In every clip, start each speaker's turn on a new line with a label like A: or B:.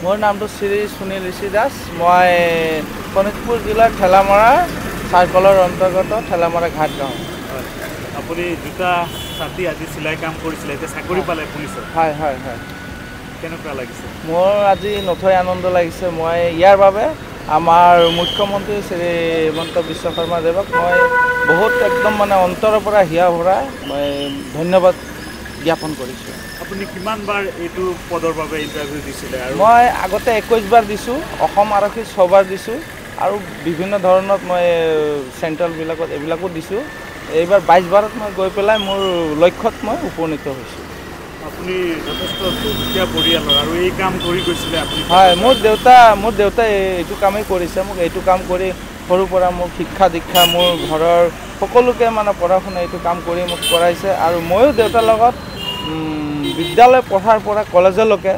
A: মোৰ নামটো শ্ৰী সুনীল ঋষি দাস। মই শোণিতপুৰ জিলাৰ ঠেলামৰা চাৰ্কলৰ অন্তৰ্গত ঠেলামৰা ঘাট গাঁও।
B: আপুনি দুটা ছাতি আজি চিলাই কাম কৰিছিলে, এতিয়া চাকৰি পালে পুলিচত।
A: হয় হয় হয়।
B: কেনেকুৱা লাগিছে?
A: মোৰ আজি নথৈ আনন্দ লাগিছে। মই ইয়াৰ বাবে আমাৰ মুখ্যমন্ত্ৰী শ্ৰী হিমন্ত বিশ্ব শৰ্মা দেৱক মই বহুত একদম অন্তৰৰ পৰা হিয়া ভৰা মই ধন্যবাদ জ্ঞাপন কৰিছোঁ।
B: আপুনি কিমানবাৰ এইটো পদৰ বাবে ইণ্টাৰভিউ দিছিলে?
A: মই আগতে 21 বাৰ দিছোঁ, অসম আৰক্ষী 6 বাৰ দিছোঁ আৰু বিভিন্ন ধৰণত মই চেণ্ট্ৰেলবিলাকত এইবিলাকো দিছোঁ। এইবাৰ 22 বাৰত মই গৈ পেলাই মোৰ লক্ষ্যত মই উপনীত হৈছোঁ।
B: আপুনি যথেষ্ট দুখীয়া পৰিয়ালৰ আৰু এই কাম কৰি গৈছিলে আপুনি?
A: হয়, মোৰ দেউতাই এইটো কামেই কৰিছে। মোক এইটো কাম কৰি সৰুৰ পৰা মোক শিক্ষা দীক্ষা মোৰ ঘৰৰ সকলোকে পঢ়া শুনা এইটো কাম কৰি মোক কৰাইছে আৰু ময়ো দেউতাৰ লগত বিদ্যালয় পঢ়াৰ পৰা কলেজলৈকে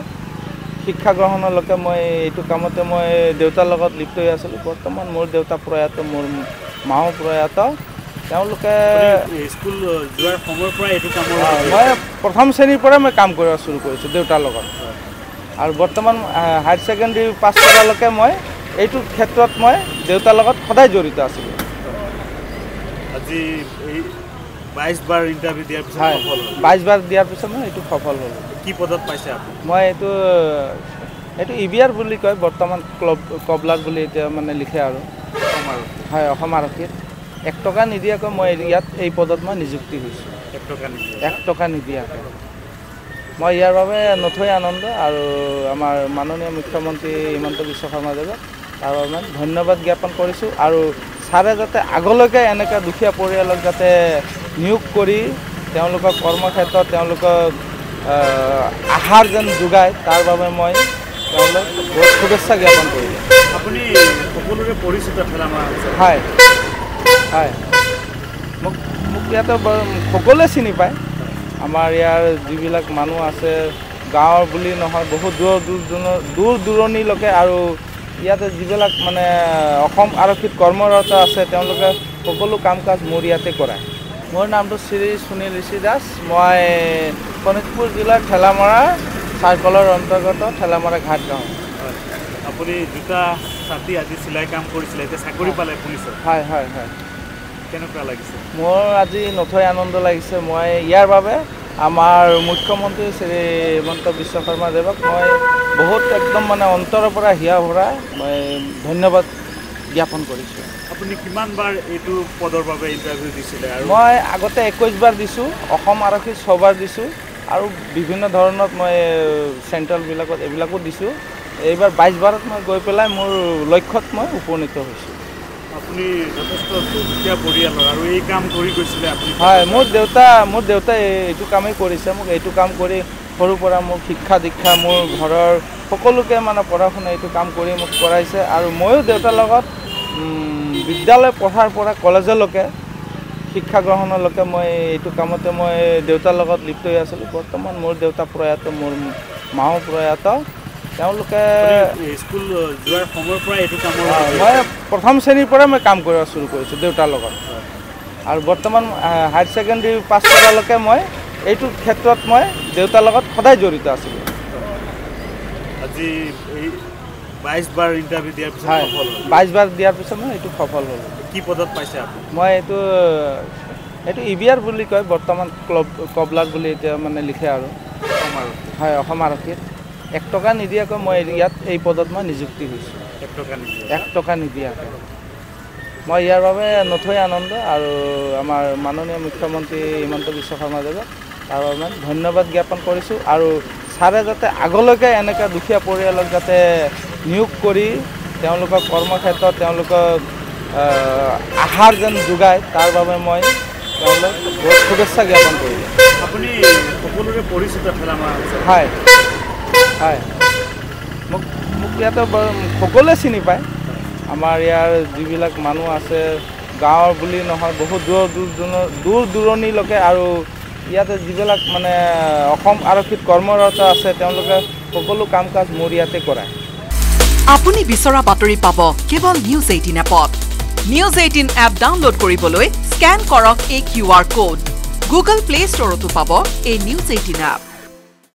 A: শিক্ষা গ্ৰহণলৈকে মই এইটো কামতে মই দেউতাৰ লগত লিপ্ত হৈ আছিলোঁ। বৰ্তমান মোৰ দেউতা প্ৰয়াত, মোৰ মাও প্ৰয়াত। তেওঁলোকে
B: স্কুল যোৱাৰ সময়ৰ পৰা এইটো কামৰ
A: মই প্ৰথম শ্ৰেণীৰ পৰা মই কাম কৰা চুৰু কৰিছোঁ দেউতাৰ লগত আৰু বৰ্তমান হায়াৰ ছেকেণ্ডেৰী পাছ কৰালৈকে মই এইটো ক্ষেত্ৰত মই দেউতাৰ লগত সদায় জড়িত আছিলোঁ।
B: আজি এই 22 বাৰ ইণ্টাৰভিউ দিয়াৰ পিছত
A: হয়, 22 বাৰ দিয়াৰ পিছত মই এইটো সফল হ'লোঁ।
B: কি পদত পাইছে আপুনি?
A: মই এইটো EBR বুলি কয়, বৰ্তমান কবলাক বুলি এতিয়া লিখে আৰু হয়, অসম আৰক্ষীত 1 টকা নিদিয়াকৈ মই ইয়াত এই পদত মই নিযুক্তি হৈছোঁ। 1 টকা নিদিয়াকৈ মই ইয়াৰ বাবে নথৈ আনন্দ আৰু আমাৰ মাননীয় মুখ্যমন্ত্ৰী হিমন্ত বিশ্ব শৰ্মা দেৱক তাৰ বাবে ধন্যবাদ জ্ঞাপন কৰিছোঁ আৰু ছাৰে যাতে আগলৈকে এনেকৈ দুখীয়া পৰিয়ালক যাতে নিয়োগ কৰি তেওঁলোকক কৰ্মক্ষেত্ৰত তেওঁলোকক আহাৰ যেন যোগায় তাৰ বাবে মই তেওঁলোক বহুত শুভেচ্ছা জ্ঞাপন কৰিলোঁ।
B: আপুনি সকলোৰে পৰিচিত ঠেলামৰা?
A: হয় হয়, মোক ইয়াতে সকলোৱে চিনি পায়। আমাৰ ইয়াৰ যিবিলাক মানুহ আছে গাঁৱৰ বুলি নহয়, বহুত দূৰ দূৰণিলৈকে আৰু ইয়াতে যিবিলাক অসম আৰক্ষীত কৰ্মৰত আছে তেওঁলোকে সকলো কাম কাজ মোৰ ইয়াতে কৰায়। মোৰ নামটো শ্ৰী সুনীল ঋষি দাস। মই শোণিতপুৰ জিলাৰ ঠেলামৰা চাৰ্কলৰ অন্তৰ্গত ঠেলামৰা ঘাট গাঁও।
B: আপুনি দুটা ছাতি আজি চিলাই কাম কৰিছিলে, এতিয়া চাকৰি পালে পুলিচত?
A: হয় হয় হয়।
B: কেনেকুৱা লাগিছে?
A: মোৰ আজি নথৈ আনন্দ লাগিছে। মই ইয়াৰ বাবে আমাৰ মুখ্যমন্ত্ৰী শ্ৰী হিমন্ত বিশ্ব শৰ্মা দেৱক মই বহুত একদম অন্তৰৰ পৰা হিয়া ভৰা মই ধন্যবাদ জ্ঞাপন কৰিছোঁ।
B: আপুনি কিমানবাৰ এইটো পদৰ বাবে ইণ্টাৰভিউ দিছিলে?
A: মই আগতে 21 বাৰ দিছোঁ, অসম আৰক্ষী 6 বাৰ দিছোঁ আৰু বিভিন্ন ধৰণত মই চেণ্ট্ৰেলবিলাকত এইবিলাকো দিছোঁ। এইবাৰ 22 বাৰত মই গৈ পেলাই মোৰ লক্ষ্যত মই উপনীত হৈছোঁ।
B: আপুনি যথেষ্ট দুখীয়া পৰিয়ালৰ আৰু এই কাম কৰি গৈছিলে আপুনি?
A: হয়, মোৰ দেউতাই এইটো কামেই কৰিছে। মোক এইটো কাম কৰি সৰুৰ পৰা মোক শিক্ষা দীক্ষা মোৰ ঘৰৰ সকলোকে পঢ়া শুনা এইটো কাম কৰি মোক কৰাইছে আৰু ময়ো দেউতাৰ লগত বিদ্যালয় পঢ়াৰ পৰা কলেজলৈকে শিক্ষা গ্ৰহণলৈকে মই এইটো কামতে মই দেউতাৰ লগত লিপ্ত হৈ আছিলোঁ। বৰ্তমান মোৰ দেউতা প্ৰয়াত, মোৰ মাও প্ৰয়াত। তেওঁলোকে
B: স্কুল যোৱাৰ সময়ৰ পৰা এইটো কামৰ
A: মই প্ৰথম শ্ৰেণীৰ পৰা মই কাম কৰা চুৰু কৰিছোঁ দেউতাৰ লগত আৰু বৰ্তমান হায়াৰ ছেকেণ্ডেৰী পাছ কৰালৈকে মই এইটো ক্ষেত্ৰত মই দেউতাৰ লগত সদায় জড়িত আছিলোঁ।
B: আজি এই 22 বাৰ ইণ্টাৰভিউ দিয়াৰ পিছত
A: হয়, 22 বাৰ দিয়াৰ পিছত মই এইটো সফল হ'লোঁ।
B: কি পদত পাইছে আপুনি?
A: মই এইটো EBR বুলি কয়, বৰ্তমান কবলাক বুলি এতিয়া লিখে আৰু হয়, অসম আৰক্ষীত 1 টকা নিদিয়াকৈ মই ইয়াত এই পদত মই নিযুক্তি হৈছোঁ। 1 টকা নিদিয়াকৈ মই ইয়াৰ বাবে নথৈ আনন্দ আৰু আমাৰ মাননীয় মুখ্যমন্ত্ৰী হিমন্ত বিশ্ব শৰ্মা দেৱক তাৰ বাবে ধন্যবাদ জ্ঞাপন কৰিছোঁ আৰু ছাৰে যাতে আগলৈকে এনেকৈ দুখীয়া পৰিয়ালক যাতে নিয়োগ কৰি তেওঁলোকক কৰ্মক্ষেত্ৰত তেওঁলোকক আহাৰ যেন যোগায় তাৰ বাবে মই তেওঁলোক বহুত শুভেচ্ছা জ্ঞাপন কৰিলোঁ।
B: আপুনি সকলোৰে পৰিচিত ঠেলামৰা?
A: হয় হয়, মোক ইয়াতে সকলোৱে চিনি পায়। আমাৰ ইয়াৰ যিবিলাক মানুহ আছে গাঁৱৰ বুলি নহয়, বহুত দূৰ দূৰণিলৈকে আৰু ইয়াতে যিবিলাক অসম আৰক্ষীত কৰ্মৰত আছে তেওঁলোকে সকলো কাম কাজ মোৰ ইয়াতে কৰায়।
C: আপুনি বিচৰা বাতৰি পাব কেৱল নিউজ 18 এপত। নিউজ 18 এপ ডাউনলোড কৰিবলৈ স্কেন কৰক এই QR কোড। গুগল প্লে ষ্টৰতো পাব এই নিউজ 18 এপ।